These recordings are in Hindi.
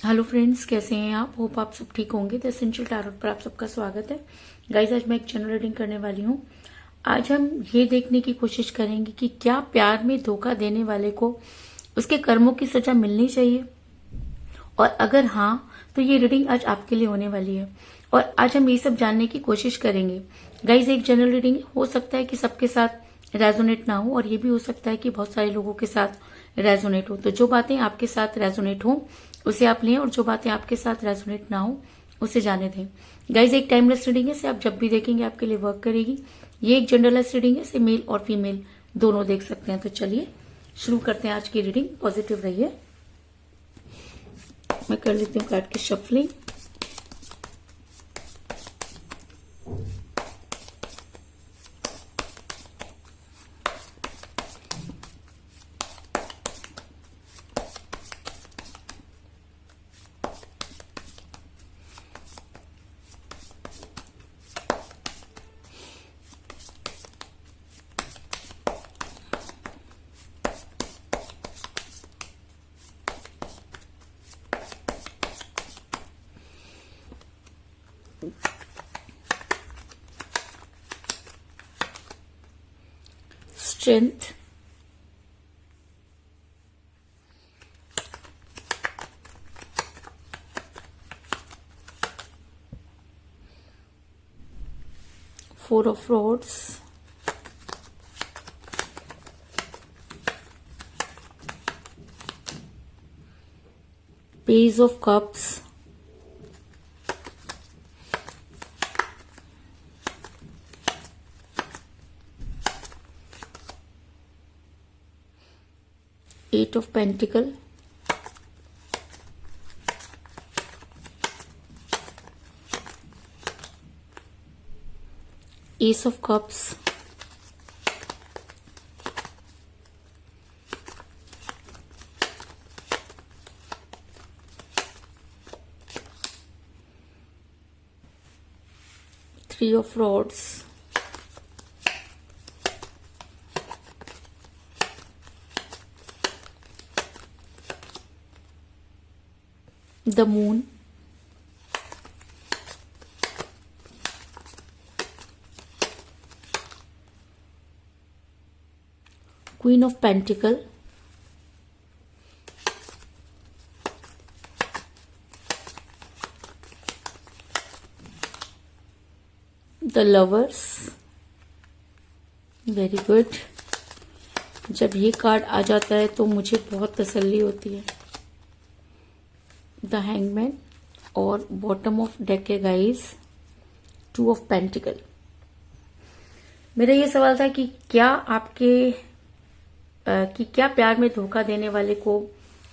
हेलो फ्रेंड्स, कैसे हैं आप? होप आप सब ठीक होंगे। द एसेंशियल टैरोट पर आप सबका स्वागत है। गाइज, आज मैं एक जनरल रीडिंग करने वाली हूँ। आज हम ये देखने की कोशिश करेंगे कि क्या प्यार में धोखा देने वाले को उसके कर्मों की सजा मिलनी चाहिए, और अगर हाँ तो ये रीडिंग आज आपके लिए होने वाली है। और आज हम ये सब जानने की कोशिश करेंगे। गाइज, एक जनरल रीडिंग हो सकता है कि सबके साथ रेजोनेट ना हो, और ये भी हो सकता है कि बहुत सारे लोगों के साथ रेजोनेट हो। तो जो बातें आपके साथ रेजोनेट हो उसे आप लें, और जो बातें आपके साथ रेजोनेट ना हो उसे जाने दें। गाइज, एक टाइमलेस रीडिंग है, इसे आप जब भी देखेंगे आपके लिए वर्क करेगी। ये एक जनरलेस रीडिंग है, इसे मेल और फीमेल दोनों देख सकते हैं। तो चलिए शुरू करते हैं आज की रीडिंग। पॉजिटिव रहिए। मैं कर लेती हूँ कार्ड की shuffling. Strength, four of rods, page of cups, eight of pentacle, ace of cups, three of rods, the moon, queen of pentacle, the lovers. Very good. जब ये कार्ड आ जाता है तो मुझे बहुत तसल्ली होती है। द हैंगमैन और बॉटम ऑफ डेक है गाइस, टू ऑफ पेंटिकल। मेरा ये सवाल था कि क्या प्यार में धोखा देने वाले को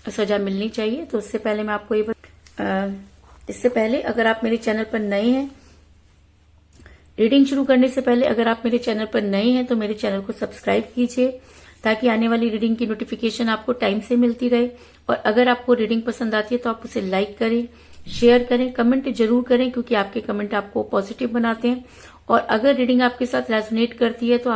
सजा मिलनी चाहिए। तो इससे पहले मैं आपको इससे पहले अगर आप मेरे चैनल पर नए हैं, रीडिंग शुरू करने से पहले अगर आप मेरे चैनल पर नए हैं तो मेरे चैनल को सब्सक्राइब कीजिए, ताकि आने वाली रीडिंग की नोटिफिकेशन आपको टाइम से मिलती रहे। और अगर आपको रीडिंग पसंद आती है तो आप उसे लाइक करें, शेयर करें, कमेंट जरूर करें, क्योंकि आपके कमेंट आपको पॉजिटिव बनाते हैं। और अगर रीडिंग आपके साथ रेजोनेट करती है तो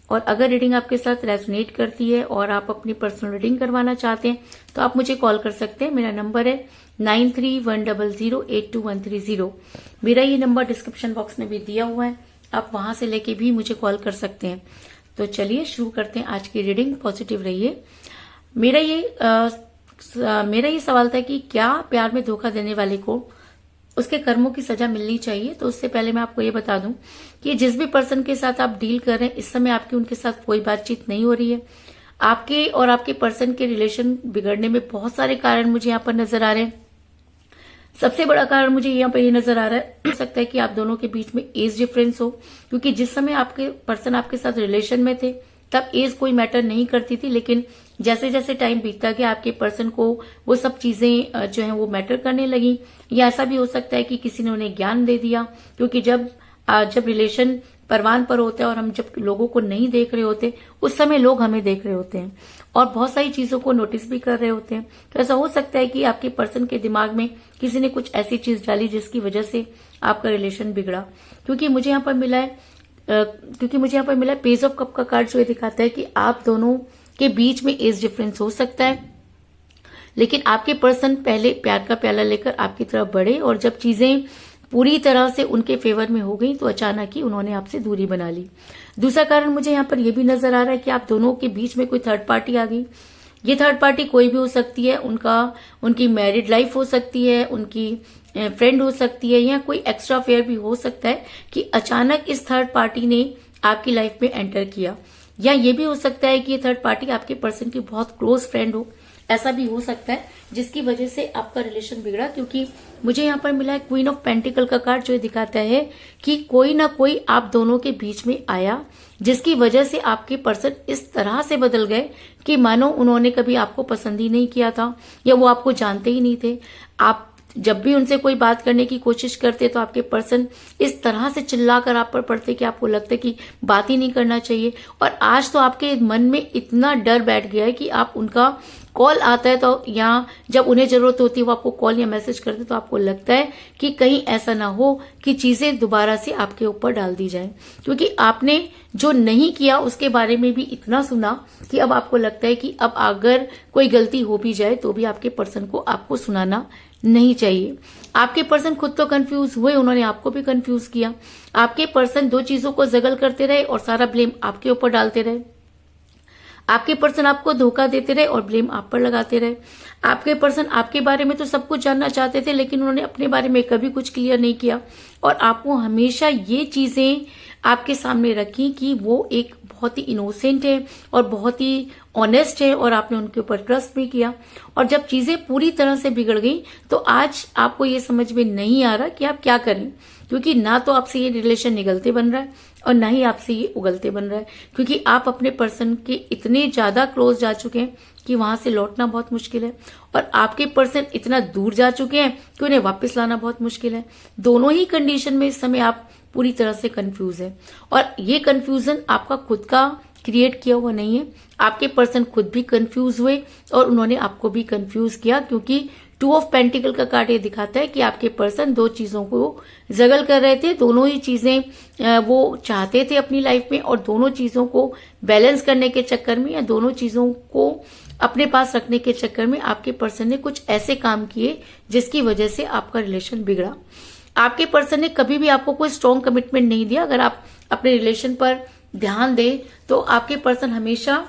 अगर रीडिंग आपके साथ रेजोनेट करती है और आप अपनी पर्सनल रीडिंग करवाना चाहते हैं तो आप मुझे कॉल कर सकते हैं। मेरा नंबर है 9310082130। मेरा ये नंबर डिस्क्रिप्शन बॉक्स में भी दिया हुआ है, आप वहां से लेके भी मुझे कॉल कर सकते हैं। तो चलिए शुरू करते हैं आज की रीडिंग। पॉजिटिव रहिए। मेरा ये सवाल था कि क्या प्यार में धोखा देने वाले को उसके कर्मों की सजा मिलनी चाहिए। तो उससे पहले मैं आपको ये बता दूं कि जिस भी पर्सन के साथ आप डील कर रहे हैं, इस समय आपकी उनके साथ कोई बातचीत नहीं हो रही है। आपके और आपके पर्सन के रिलेशन बिगड़ने में बहुत सारे कारण मुझे यहाँ पर नजर आ रहे हैं। सबसे बड़ा कारण मुझे यहाँ पर ये नजर आ रहा है, हो सकता है कि आप दोनों के बीच में एज डिफरेंस हो, क्योंकि जिस समय आपके पर्सन आपके साथ रिलेशन में थे तब एज कोई मैटर नहीं करती थी, लेकिन जैसे जैसे टाइम बीतता गया आपके पर्सन को वो सब चीजें जो है वो मैटर करने लगी। या ऐसा भी हो सकता है कि किसी ने उन्हें ज्ञान दे दिया, क्योंकि जब रिलेशन परवान पर होता है और हम जब लोगों को नहीं देख रहे होते उस समय लोग हमें देख रहे होते हैं और बहुत सारी चीजों को नोटिस भी कर रहे होते हैं। तो ऐसा हो सकता है कि आपके पर्सन के दिमाग में किसी ने कुछ ऐसी चीज डाली जिसकी वजह से आपका रिलेशन बिगड़ा। क्योंकि मुझे यहाँ पर मिला है पेज ऑफ कप का कार्ड, जो ये दिखाता है कि आप दोनों के बीच में एज डिफरेंस हो सकता है, लेकिन आपके पर्सन पहले प्यार का प्याला लेकर आपकी तरफ बढ़े और जब चीजें पूरी तरह से उनके फेवर में हो गई तो अचानक ही उन्होंने आपसे दूरी बना ली। दूसरा कारण मुझे यहाँ पर यह भी नजर आ रहा है कि आप दोनों के बीच में कोई थर्ड पार्टी आ गई। ये थर्ड पार्टी कोई भी हो सकती है, उनकी मैरिड लाइफ हो सकती है, उनकी फ्रेंड हो सकती है, या कोई एक्स्ट्रा अफेयर भी हो सकता है कि अचानक इस थर्ड पार्टी ने आपकी लाइफ में एंटर किया। या ये भी हो सकता है कि ये थर्ड पार्टी आपके पर्सन की बहुत क्लोज फ्रेंड हो, ऐसा भी हो सकता है जिसकी वजह से आपका रिलेशन बिगड़ा। क्योंकि मुझे यहाँ पर मिला है क्वीन ऑफ पेंटिकल का कार्ड, जो दिखाता है कि कोई ना कोई आप दोनों के बीच में आया जिसकी वजह से आपके पर्सन इस तरह से बदल गए कि मानो उन्होंने कभी आपको पसंद ही नहीं किया था या वो आपको जानते ही नहीं थे। आप जब भी उनसे कोई बात करने की कोशिश करते तो आपके पर्सन इस तरह से चिल्लाकर आप पर पड़ते कि आपको लगता है कि बात ही नहीं करना चाहिए। और आज तो आपके मन में इतना डर बैठ गया है कि आप उनका कॉल आता है तो या जब उन्हें जरूरत होती है वो आपको कॉल या मैसेज करते तो आपको लगता है कि कहीं ऐसा ना हो कि चीजें दोबारा से आपके ऊपर डाल दी जाए। क्योंकि आपने जो नहीं किया उसके बारे में भी इतना सुना कि अब आपको लगता है कि अब अगर कोई गलती हो भी जाए तो भी आपके पर्सन को आपको सुनाना नहीं चाहिए। आपके पर्सन खुद तो कंफ्यूज हुए, उन्होंने आपको भी कंफ्यूज किया। आपके पर्सन दो चीजों को जगल करते रहे और सारा ब्लेम आपके ऊपर डालते रहे। आपके पर्सन आपको धोखा देते रहे और ब्लेम आप पर लगाते रहे। आपके पर्सन आपके बारे में तो सब कुछ जानना चाहते थे लेकिन उन्होंने अपने बारे में कभी कुछ क्लियर नहीं किया और आपको हमेशा ये चीजें आपके सामने रखी कि वो एक बहुत ही इनोसेंट है और बहुत ही ऑनेस्ट है और आपने उनके ऊपर ट्रस्ट भी किया। और जब चीजें पूरी तरह से बिगड़ गई तो आज आपको ये समझ में नहीं आ रहा कि आप क्या करें। क्योंकि ना तो आपसे ये रिलेशन निगलते बन रहा है और ना ही आपसे ये उगलते बन रहा है। क्योंकि आप अपने पर्सन के इतने ज्यादा क्लोज जा चुके हैं कि वहां से लौटना बहुत मुश्किल है और आपके पर्सन इतना दूर जा चुके हैं कि उन्हें वापस लाना बहुत मुश्किल है। दोनों ही कंडीशन में इस समय आप पूरी तरह से कंफ्यूज है और ये कंफ्यूजन आपका खुद का क्रिएट किया हुआ नहीं है। आपके पर्सन खुद भी कंफ्यूज हुए और उन्होंने आपको भी कंफ्यूज किया। क्योंकि 2 ऑफ पेंटिकल का कार्ड ये दिखाता है कि आपके पर्सन दो चीजों को जगल कर रहे थे। दोनों ही चीजें वो चाहते थे अपनी लाइफ में और दोनों चीजों को बैलेंस करने के चक्कर में या दोनों चीजों को अपने पास रखने के चक्कर में आपके पर्सन ने कुछ ऐसे काम किए जिसकी वजह से आपका रिलेशन बिगड़ा। आपके पर्सन ने कभी भी आपको कोई स्ट्रॉन्ग कमिटमेंट नहीं दिया। अगर आप अपने रिलेशन पर ध्यान दें तो आपके पर्सन हमेशा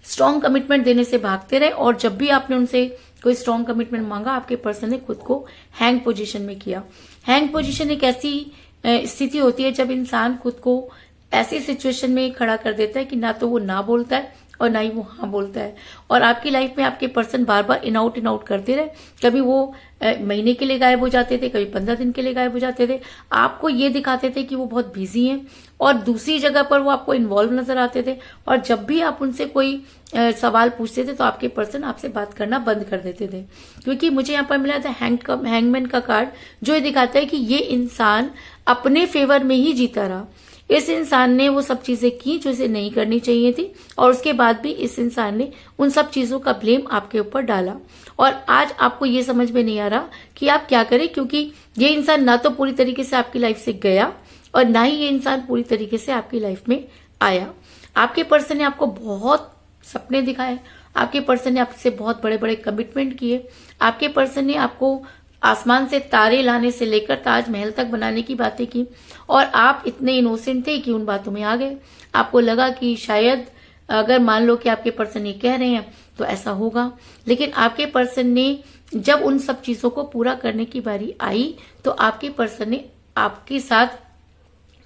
स्ट्रॉन्ग कमिटमेंट देने से भागते रहे और जब भी आपने उनसे कोई स्ट्रॉन्ग कमिटमेंट मांगा आपके पर्सन ने खुद को हैंग पोजीशन में किया। हैंग पोजीशन एक ऐसी स्थिति होती है जब इंसान खुद को ऐसी सिचुएशन में खड़ा कर देता है कि ना तो वो ना बोलता है और ना ही वो हाँ बोलता है। और आपकी लाइफ में आपके person bar bar in out करते रहे। कभी वो महीने के लिए गायब हो जाते थे, कभी 15 दिन के लिए गायब हो जाते थे। आपको ये दिखाते थे कि वो बहुत बिजी हैं और दूसरी जगह पर वो आपको इन्वॉल्व नजर आते थे। और जब भी आप उनसे कोई सवाल पूछते थे तो आपके पर्सन आपसे बात करना बंद कर देते थे। क्योंकि मुझे यहाँ पर मिला था हैंगमैन का कार्ड, जो ये दिखाता है कि ये इंसान अपने फेवर में ही जीता रहा। इस इंसान ने वो सब चीजें की जो इसे नहीं करनी चाहिए थी और उसके बाद भी इस इंसान ने उन सब चीजों का ब्लेम आपके ऊपर डाला। और आज आपको ये समझ में नहीं आ रहा कि आप क्या करें। क्योंकि ये इंसान ना तो पूरी तरीके से आपकी लाइफ से गया और ना ही ये इंसान पूरी तरीके से आपकी लाइफ में आया। आपके पर्सन ने आपको बहुत सपने दिखाए, आपके पर्सन ने आपसे बहुत बड़े बड़े कमिटमेंट किए। आपके पर्सन ने आपको आसमान से तारे लाने से लेकर ताजमहल तक बनाने की बातें की और आप इतने इनोसेंट थे कि उन बातों में आ गए। आपको लगा कि शायद अगर मान लो कि आपके पर्सन ये कह रहे हैं तो ऐसा होगा। लेकिन आपके पर्सन ने जब उन सब चीजों को पूरा करने की बारी आई तो आपके पर्सन ने आपके साथ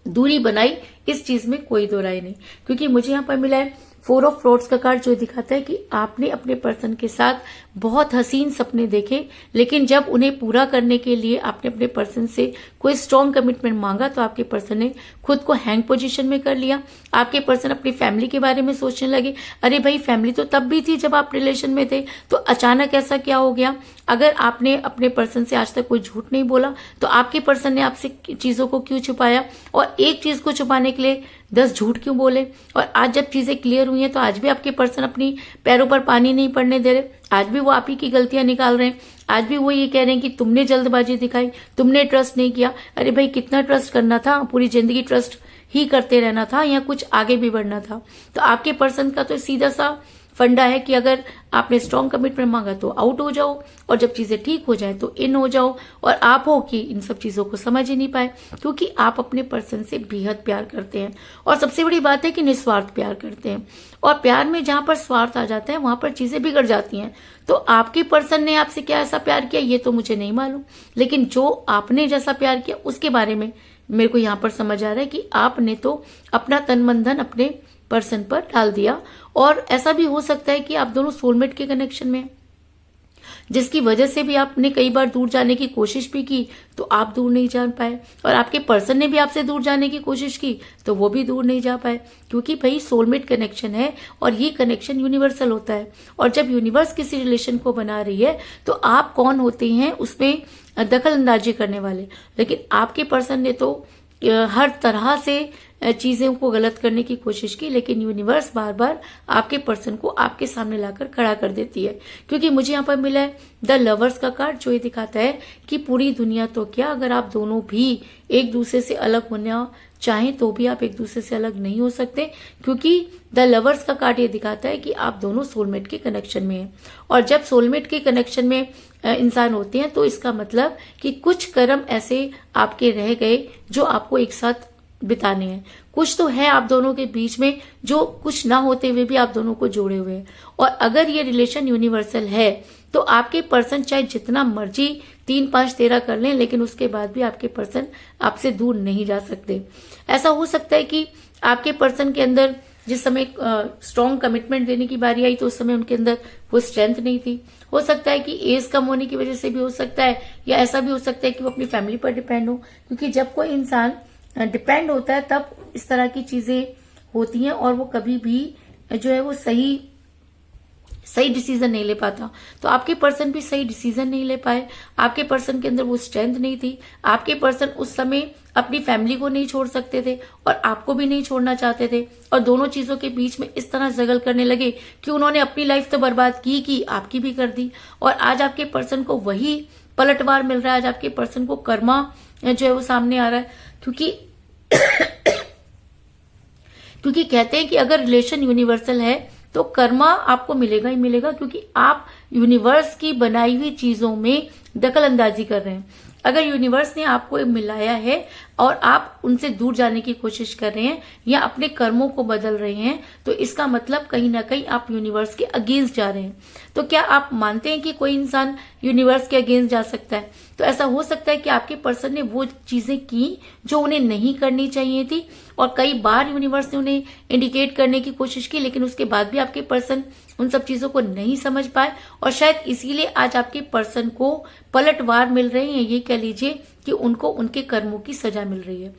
दूरी बनाई। इस चीज में कोई दो राय नहीं। क्योंकि मुझे यहाँ पर मिला है 4 ऑफ फ्लोट्स का कार्ड, जो दिखाता है कि आपने अपने पर्सन के साथ बहुत हसीन सपने देखे लेकिन जब उन्हें पूरा करने के लिए आपने अपने पर्सन से कोई स्ट्रॉन्ग कमिटमेंट मांगा तो आपके पर्सन ने खुद को हैंग पोजीशन में कर लिया। आपके पर्सन अपनी फैमिली के बारे में सोचने लगे, अरे भाई फैमिली तो तब भी थी जब आप रिलेशन में थे, तो अचानक ऐसा क्या हो गया। अगर आपने अपने पर्सन से आज तक कोई झूठ नहीं बोला तो आपके पर्सन ने आपसे चीजों को क्यों छुपाया और एक चीज को छुपाने के लिए 10 झूठ क्यों बोले। और आज जब चीजें क्लियर हुई हैं तो आज भी आपके पर्सन अपनी पैरों पर पानी नहीं पड़ने दे रहे। आज भी वो आप ही की गलतियां निकाल रहे हैं। आज भी वो ये कह रहे हैं कि तुमने जल्दबाजी दिखाई, तुमने ट्रस्ट नहीं किया। अरे भाई कितना ट्रस्ट करना था, पूरी जिंदगी ट्रस्ट ही करते रहना था या कुछ आगे भी बढ़ना था। तो आपके पर्सन का तो सीधा सा फंडा है कि अगर आपने स्ट्रॉन्ग कमिटमेंट मांगा तो आउट हो जाओ, और जब चीजें ठीक हो जाए तो इन हो जाओ। और आप हो कि इन सब चीजों को समझ ही नहीं पाए, क्योंकि आप अपने पर्सन से बेहद प्यार करते हैं, और सबसे बड़ी बात है कि निस्वार्थ प्यार करते हैं। और प्यार में जहां पर स्वार्थ आ जाता है वहां पर चीजें बिगड़ जाती हैं। तो आपके पर्सन ने आपसे क्या ऐसा प्यार किया ये तो मुझे नहीं मालूम, लेकिन जो आपने जैसा प्यार किया उसके बारे में मेरे को यहाँ पर समझ आ रहा है कि आपने तो अपना तन मन धन अपने पर्सन पर डाल दिया। और ऐसा भी हो सकता है कि आप दोनों सोलमेट के कनेक्शन में, जिसकी वजह से भी आपने कई बार दूर जाने की कोशिश भी की तो आप दूर नहीं जा पाए, और आपके पर्सन ने भी आपसे दूर जाने की कोशिश की तो वो भी दूर नहीं जा पाए, क्योंकि भाई सोलमेट कनेक्शन है और ये कनेक्शन यूनिवर्सल होता है। और जब यूनिवर्स किसी रिलेशन को बना रही है तो आप कौन होते हैं उसमें दखल अंदाजी करने वाले, लेकिन आपके पर्सन ने तो हर तरह से चीजों को गलत करने की कोशिश की, लेकिन यूनिवर्स बार बार आपके पर्सन को आपके सामने लाकर खड़ा कर देती है। क्योंकि मुझे यहाँ पर मिला है द लवर्स का कार्ड, जो ये दिखाता है कि पूरी दुनिया तो क्या, अगर आप दोनों भी एक दूसरे से अलग होना चाहें तो भी आप एक दूसरे से अलग नहीं हो सकते, क्योंकि द लवर्स का कार्ड ये दिखाता है कि आप दोनों सोलमेट के कनेक्शन में हैं। और जब सोलमेट के कनेक्शन में इंसान होते हैं तो इसका मतलब कि कुछ कर्म ऐसे आपके रह गए जो आपको एक साथ बिताने हैं। कुछ तो है आप दोनों के बीच में जो कुछ ना होते हुए भी आप दोनों को जोड़े हुए हैं। और अगर ये रिलेशन यूनिवर्सल है तो आपके पर्सन चाहे जितना मर्जी 3, 5, 13 कर लें, लेकिन उसके बाद भी आपके पर्सन आपसे दूर नहीं जा सकते। ऐसा हो सकता है कि आपके पर्सन के अंदर जिस समय स्ट्रॉन्ग कमिटमेंट देने की बारी आई तो उस समय उनके अंदर वो स्ट्रेंथ नहीं थी। हो सकता है कि एज कम होने की वजह से भी हो सकता है, या ऐसा भी हो सकता है कि वो अपनी फैमिली पर डिपेंड हो, क्योंकि जब कोई इंसान डिपेंड होता है तब इस तरह की चीजें होती हैं, और वो कभी भी जो है वो सही डिसीजन नहीं ले पाता। तो आपके पर्सन भी सही डिसीजन नहीं ले पाए, आपके पर्सन के अंदर वो स्ट्रेंथ नहीं थी। आपके पर्सन उस समय अपनी फैमिली को नहीं छोड़ सकते थे और आपको भी नहीं छोड़ना चाहते थे, और दोनों चीजों के बीच में इस तरह जगल करने लगे कि उन्होंने अपनी लाइफ तो बर्बाद की आपकी भी कर दी। और आज आपके पर्सन को वही पलटवार मिल रहा है, आज आपके पर्सन को कर्मा जो है वो सामने आ रहा है, क्योंकि कहते हैं कि अगर रिलेशन यूनिवर्सल है तो कर्मा आपको मिलेगा ही मिलेगा, क्योंकि आप यूनिवर्स की बनाई हुई चीजों में दखल अंदाजी कर रहे हैं। अगर यूनिवर्स ने आपको मिलाया है और आप उनसे दूर जाने की कोशिश कर रहे हैं या अपने कर्मों को बदल रहे हैं, तो इसका मतलब कहीं ना कहीं आप यूनिवर्स के अगेंस्ट जा रहे हैं। तो क्या आप मानते हैं कि कोई इंसान यूनिवर्स के अगेंस्ट जा सकता है? तो ऐसा हो सकता है कि आपके पर्सन ने वो चीजें की जो उन्हें नहीं करनी चाहिए थी, और कई बार यूनिवर्स ने उन्हें इंडिकेट करने की कोशिश की, लेकिन उसके बाद भी आपके पर्सन उन सब चीजों को नहीं समझ पाए, और शायद इसीलिए आज आपके पर्सन को पलटवार मिल रहे हैं। ये कह लीजिए कि उनको उनके कर्मों की सजा मिल रही है।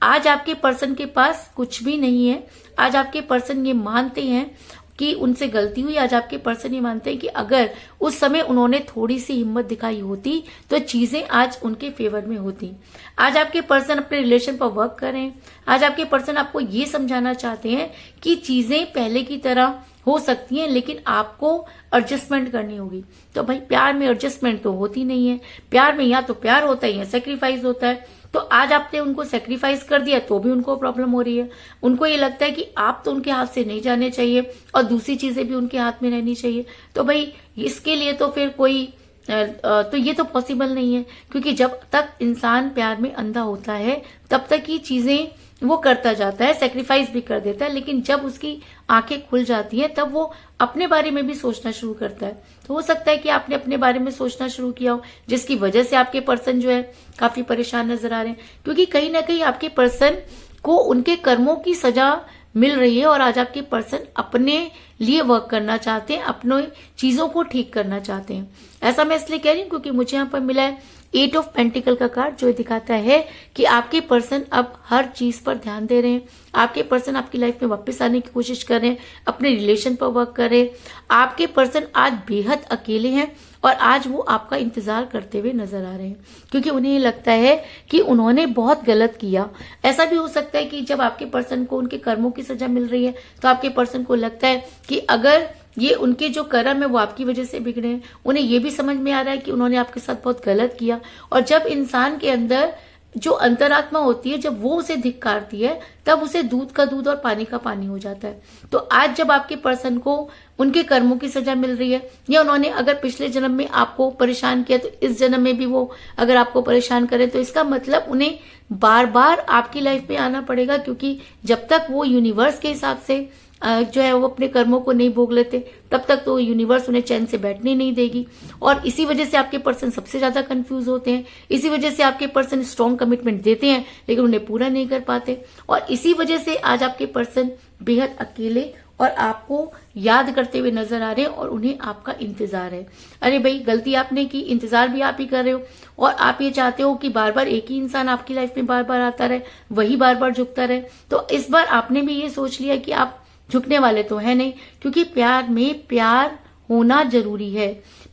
आज आपके पर्सन के पास कुछ भी नहीं है। आज आपके पर्सन ये मानते हैं कि उनसे गलती हुई। आज आपके पर्सन ये मानते हैं कि अगर उस समय उन्होंने थोड़ी सी हिम्मत दिखाई होती तो चीजें आज उनके फेवर में होती। आज आपके पर्सन अपने रिलेशन पर वर्क कर रहे हैं। आज आपके पर्सन आपको ये समझाना चाहते हैं कि चीजें पहले की तरह हो सकती हैं, लेकिन आपको एडजस्टमेंट करनी होगी। तो भाई प्यार में एडजस्टमेंट तो होती नहीं है। प्यार में या तो प्यार होता है या सेक्रीफाइस होता है। तो आज आपने उनको सेक्रीफाइस कर दिया तो भी उनको प्रॉब्लम हो रही है। उनको ये लगता है कि आप तो उनके हाथ से नहीं जाने चाहिए और दूसरी चीजें भी उनके हाथ में रहनी चाहिए। तो भाई इसके लिए तो फिर कोई तो ये तो पॉसिबल नहीं है, क्योंकि जब तक इंसान प्यार में अंधा होता है तब तक ही चीजें वो करता जाता है, सेक्रीफाइस भी कर देता है, लेकिन जब उसकी आंखें खुल जाती हैं तब वो अपने बारे में भी सोचना शुरू करता है। तो हो सकता है कि आपने अपने बारे में सोचना शुरू किया हो, जिसकी वजह से आपके पर्सन जो है काफी परेशान नजर आ रहे हैं, क्योंकि कहीं ना कहीं आपके पर्सन को उनके कर्मों की सजा मिल रही है। और आज आपके पर्सन अपने लिए वर्क करना चाहते हैं, अपने चीजों को ठीक करना चाहते हैं। ऐसा मैं इसलिए कह रही हूँ क्योंकि मुझे यहाँ पर मिला है 8 ऑफ पेंटिकल का कार्ड, जो दिखाता है कि आपके पर्सन अब हर चीज पर ध्यान दे रहे हैं। आपके पर्सन आपकी लाइफ में वापस आने की कोशिश कर रहे हैं, अपने रिलेशन पर वर्क कर रहे हैं। आपके पर्सन आज बेहद अकेले हैं और आज वो आपका इंतजार करते हुए नजर आ रहे हैं, क्योंकि उन्हें लगता है कि उन्होंने बहुत गलत किया। ऐसा भी हो सकता है कि जब आपके पर्सन को उनके कर्मों की सजा मिल रही है तो आपके पर्सन को लगता है कि अगर ये उनके जो कर्म है वो आपकी वजह से बिगड़े हैं। उन्हें ये भी समझ में आ रहा है कि उन्होंने आपके साथ बहुत गलत किया। और जब इंसान के अंदर जो अंतरात्मा होती है जब वो उसे धिक्कारती है तब उसे दूध का दूध और पानी का पानी हो जाता है। तो आज जब आपके पर्सन को उनके कर्मों की सजा मिल रही है, या उन्होंने अगर पिछले जन्म में आपको परेशान किया तो इस जन्म में भी वो अगर आपको परेशान करे, तो इसका मतलब उन्हें बार बार आपकी लाइफ में आना पड़ेगा, क्योंकि जब तक वो यूनिवर्स के हिसाब से जो है वो अपने कर्मों को नहीं भोग लेते तब तक तो यूनिवर्स उन्हें चैन से बैठने नहीं देगी। और इसी वजह से आपके पर्सन सबसे ज्यादा कंफ्यूज होते हैं, इसी वजह से आपके पर्सन स्ट्रॉन्ग कमिटमेंट देते हैं लेकिन उन्हें पूरा नहीं कर पाते, और इसी वजह से आज आपके पर्सन बेहद अकेले और आपको याद करते हुए नजर आ रहे हैं और उन्हें आपका इंतजार है। अरे भाई, गलती आपने की, इंतजार भी आप ही कर रहे हो, और आप ये चाहते हो कि बार बार एक ही इंसान आपकी लाइफ में बार बार आता रहे, वही बार बार झुकता रहे। तो इस बार आपने भी ये सोच लिया कि आप झुकने वाले तो है नहीं, क्योंकि प्यार में प्यार होना जरूरी है।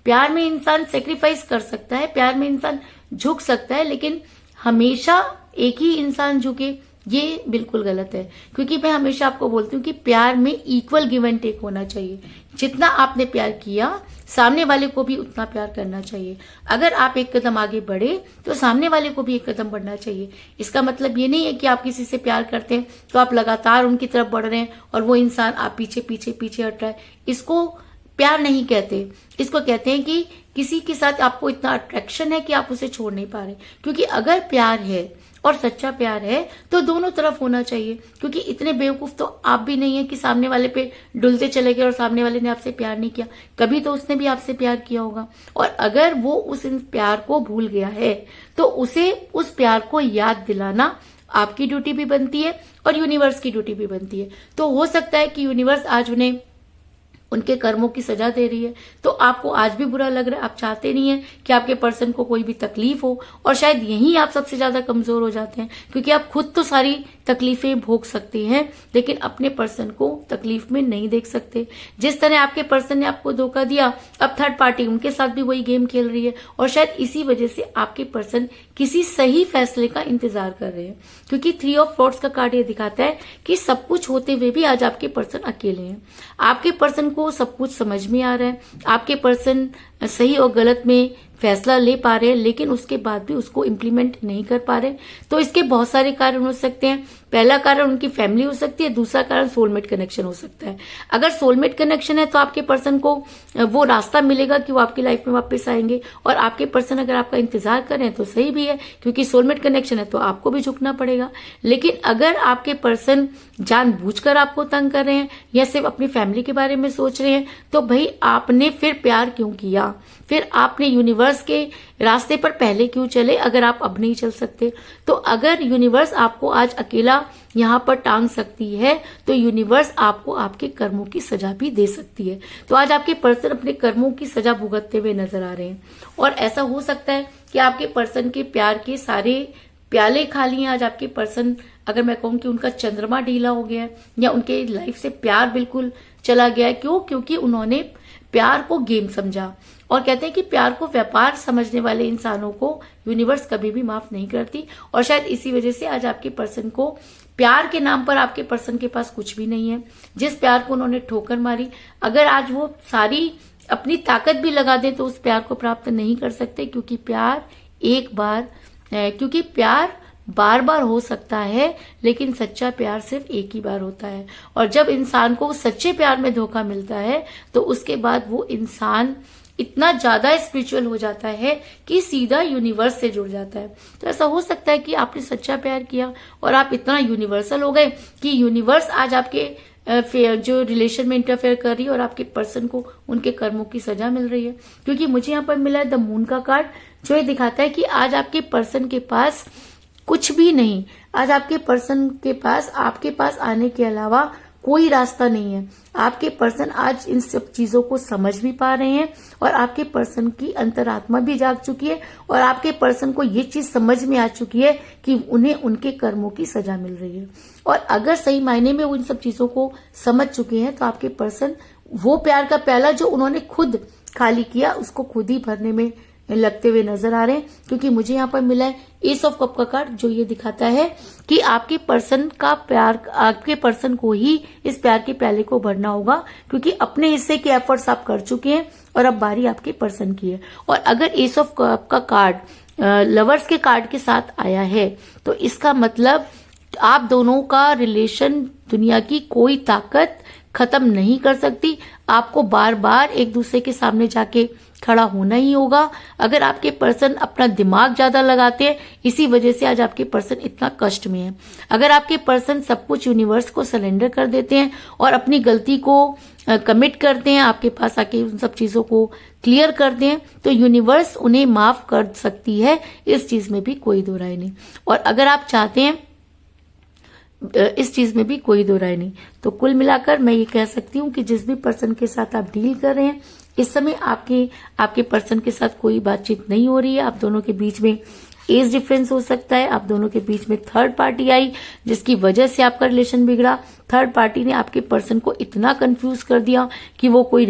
प्यार में इंसान सेक्रीफाइस कर सकता है, प्यार में इंसान झुक सकता है, लेकिन हमेशा एक ही इंसान झुके ये बिल्कुल गलत है। क्योंकि मैं हमेशा आपको बोलती हूँ कि प्यार में इक्वल गिव एंड टेक होना चाहिए। जितना आपने प्यार किया सामने वाले को भी उतना प्यार करना चाहिए। अगर आप एक कदम आगे बढ़े तो सामने वाले को भी एक कदम बढ़ना चाहिए। इसका मतलब ये नहीं है कि आप किसी से प्यार करते हैं तो आप लगातार उनकी तरफ बढ़ रहे हैं और वो इंसान आप पीछे पीछे पीछे हट रहा है। इसको प्यार नहीं कहते, इसको कहते हैं कि किसी के साथ आपको इतना अट्रैक्शन है कि आप उसे छोड़ नहीं पा रहे। क्योंकि अगर प्यार है और सच्चा प्यार है तो दोनों तरफ होना चाहिए। क्योंकि इतने बेवकूफ तो आप भी नहीं है कि सामने वाले पे डुलते चले गए और सामने वाले ने आपसे प्यार नहीं किया। कभी तो उसने भी आपसे प्यार किया होगा, और अगर वो उस प्यार को भूल गया है तो उसे उस प्यार को याद दिलाना आपकी ड्यूटी भी बनती है और यूनिवर्स की ड्यूटी भी बनती है। तो हो सकता है कि यूनिवर्स आज उन्हें उनके कर्मों की सजा दे रही है, तो आपको आज भी बुरा लग रहा है। आप चाहते नहीं है कि आपके पर्सन को कोई भी तकलीफ हो, और शायद यही आप सबसे ज्यादा कमजोर हो जाते हैं, क्योंकि आप खुद तो सारी तकलीफें भोग सकते हैं लेकिन अपने पर्सन को तकलीफ में नहीं देख सकते। जिस तरह आपके पर्सन ने आपको धोखा दिया, अब थर्ड पार्टी उनके साथ भी वही गेम खेल रही है, और शायद इसी वजह से आपके पर्सन किसी सही फैसले का इंतजार कर रहे हैं। क्योंकि 3 ऑफ स्वॉर्ड्स का कार्ड ये दिखाता है कि सब कुछ होते हुए भी आज आपके पर्सन अकेले हैं। आपके पर्सन को सब कुछ समझ में आ रहा है, आपके पर्सन सही और गलत में फैसला ले पा रहे हैं, लेकिन उसके बाद भी उसको इम्प्लीमेंट नहीं कर पा रहे। तो इसके बहुत सारे कारण हो सकते हैं। पहला कारण उनकी फैमिली हो सकती है, दूसरा कारण सोलमेट कनेक्शन हो सकता है। अगर सोलमेट कनेक्शन है तो आपके पर्सन को वो रास्ता मिलेगा कि वो आपकी लाइफ में वापस आएंगे, और आपके पर्सन अगर आपका इंतजार करें तो सही भी है, क्योंकि सोलमेट कनेक्शन है तो आपको भी झुकना पड़ेगा। लेकिन अगर आपके पर्सन जानबूझकर आपको तंग कर रहे हैं या सिर्फ अपनी फैमिली के बारे में सोच रहे हैं, तो भाई आपने फिर प्यार क्यों किया, फिर आपने यूनिवर्स के रास्ते पर पहले क्यों चले अगर आप अब नहीं चल सकते। तो अगर यूनिवर्स आपको आज अकेला यहाँ पर टांग सकती है तो यूनिवर्स आपको आपके कर्मों की सजा भी दे सकती है। तो आज आपके पर्सन अपने कर्मों की सजा भुगतते हुए नजर आ रहे हैं, और ऐसा हो सकता है कि आपके पर्सन के प्यार के सारे प्याले खाली हैं। आज आपके पर्सन, अगर मैं कहूँ कि उनका चंद्रमा ढीला हो गया है या उनके लाइफ से प्यार बिल्कुल चला गया है। क्यों? क्योंकि उन्होंने प्यार को गेम समझा, और कहते हैं कि प्यार को व्यापार समझने वाले इंसानों को यूनिवर्स कभी भी माफ नहीं करती। और शायद इसी वजह से आज आपके पर्सन को प्यार के नाम पर, आपके पर्सन के पास कुछ भी नहीं है। जिस प्यार को उन्होंने ठोकर मारी, अगर आज वो सारी अपनी ताकत भी लगा दें तो उस प्यार को प्राप्त नहीं कर सकते, क्योंकि प्यार बार बार हो सकता है लेकिन सच्चा प्यार सिर्फ एक ही बार होता है। और जब इंसान को सच्चे प्यार में धोखा मिलता है तो उसके बाद वो इंसान इतना ज्यादा स्पिरिचुअल हो जाता है कि सीधा यूनिवर्स से जुड़ जाता है। तो ऐसा हो सकता है कि आपने सच्चा प्यार किया और आप इतना यूनिवर्सल हो गए कि यूनिवर्स आज आपके जो रिलेशन में इंटरफेयर कर रही है और आपके पर्सन को उनके कर्मों की सजा मिल रही है। क्योंकि मुझे यहाँ पर मिला है द मून का कार्ड, जो ये दिखाता है कि आज आपके पर्सन के पास कुछ भी नहीं। आज आपके पर्सन के पास आपके पास आने के अलावा कोई रास्ता नहीं है। आपके पर्सन आज इन सब चीजों को समझ भी पा रहे हैं, और आपके पर्सन की अंतरात्मा भी जाग चुकी है, और आपके पर्सन को ये चीज समझ में आ चुकी है कि उन्हें उनके कर्मों की सजा मिल रही है। और अगर सही मायने में वो इन सब चीजों को समझ चुके हैं तो आपके पर्सन वो प्यार का प्याला जो उन्होंने खुद खाली किया उसको खुद ही भरने में लगते हुए नजर आ रहे हैं। क्योंकि मुझे यहाँ पर मिला है एस ऑफ कप का कार्ड, जो ये दिखाता है कि आपके पर्सन का प्यार, आपके पर्सन को ही इस प्यार के प्याले को भरना होगा, क्योंकि अपने हिस्से के एफर्ट्स आप कर चुके हैं और अब बारी आपके पर्सन की है। और अगर एस ऑफ कप का कार्ड लवर्स के कार्ड के साथ आया है। तो इसका मतलब आप दोनों का रिलेशन दुनिया की कोई ताकत खत्म नहीं कर सकती। आपको बार बार एक दूसरे के सामने जाके खड़ा होना ही होगा। अगर आपके पर्सन अपना दिमाग ज्यादा लगाते हैं, इसी वजह से आज आपके पर्सन इतना कष्ट में है। अगर आपके पर्सन सब कुछ यूनिवर्स को सरेंडर कर देते हैं और अपनी गलती को कमिट करते हैं, आपके पास आके उन सब चीजों को क्लियर करते हैं, तो यूनिवर्स उन्हें माफ कर सकती है। इस चीज में भी कोई दो राय नहीं। और अगर आप चाहते हैं, इस चीज में भी कोई दो राय नहीं। तो कुल मिलाकर मैं ये कह सकती हूँ कि जिस भी पर्सन के साथ आप डील कर रहे हैं, इस समय आपके पर्सन के साथ कोई बातचीत नहीं हो रही है। आप दोनों के बीच में एज डिफरेंस हो सकता है। आप दोनों के बीच में थर्ड पार्टी आई, जिसकी वजह से आपका रिलेशन बिगड़ा। थर्ड पार्टी ने आपके पर्सन को इतना कंफ्यूज कर दिया कि वो कोई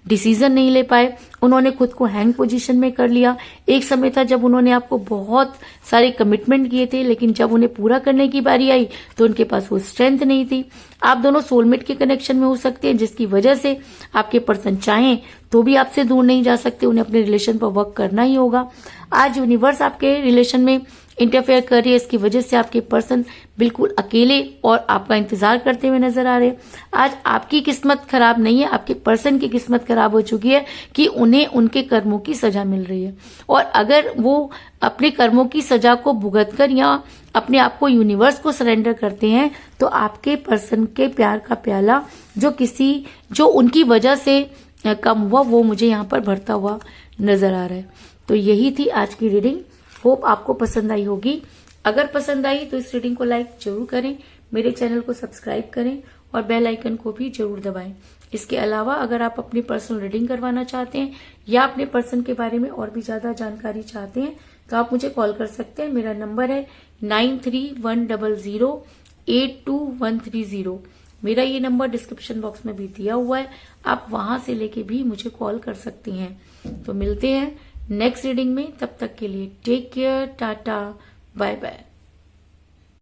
डिसीजन नहीं ले पाए। उन्होंने खुद को हैंग पोजीशन में कर लिया। एक समय था जब उन्होंने आपको बहुत सारे कमिटमेंट किए थे, लेकिन जब उन्हें पूरा करने की बारी आई तो उनके पास वो स्ट्रेंथ नहीं थी। आप दोनों सोलमेट के कनेक्शन में हो सकते हैं, जिसकी वजह से आपके पर्सन चाहें तो भी आपसे दूर नहीं जा सकते। उन्हें अपने रिलेशन पर वर्क करना ही होगा। आज यूनिवर्स आपके रिलेशन में इंटरफेयर कर रही है, इसकी वजह से आपके पर्सन बिल्कुल अकेले और आपका इंतजार करते हुए नजर आ रहे हैं। आज आपकी किस्मत खराब नहीं है, आपके पर्सन की किस्मत खराब हो चुकी है कि उन्हें उनके कर्मों की सजा मिल रही है। और अगर वो अपने कर्मों की सजा को भुगत कर या अपने आप को यूनिवर्स को सरेंडर करते हैं, तो आपके पर्सन के प्यार का प्याला जो उनकी वजह से कम हुआ, वो मुझे यहाँ पर भरता हुआ नजर आ रहा है। तो यही थी आज की रीडिंग। होप आपको पसंद आई होगी। अगर पसंद आई तो इस रीडिंग को लाइक जरूर करें, मेरे चैनल को सब्सक्राइब करें और बेल आइकन को भी जरूर दबाएं। इसके अलावा अगर आप अपनी पर्सनल रीडिंग करवाना चाहते हैं या अपने पर्सन के बारे में और भी ज्यादा जानकारी चाहते हैं, तो आप मुझे कॉल कर सकते हैं। मेरा नंबर है 9310082130। मेरा ये नंबर डिस्क्रिप्शन बॉक्स में भी दिया हुआ है, आप वहां से लेके भी मुझे कॉल कर सकती हैं। तो मिलते हैं नेक्स्ट रीडिंग में, तब तक के लिए take care, tata, bye bye.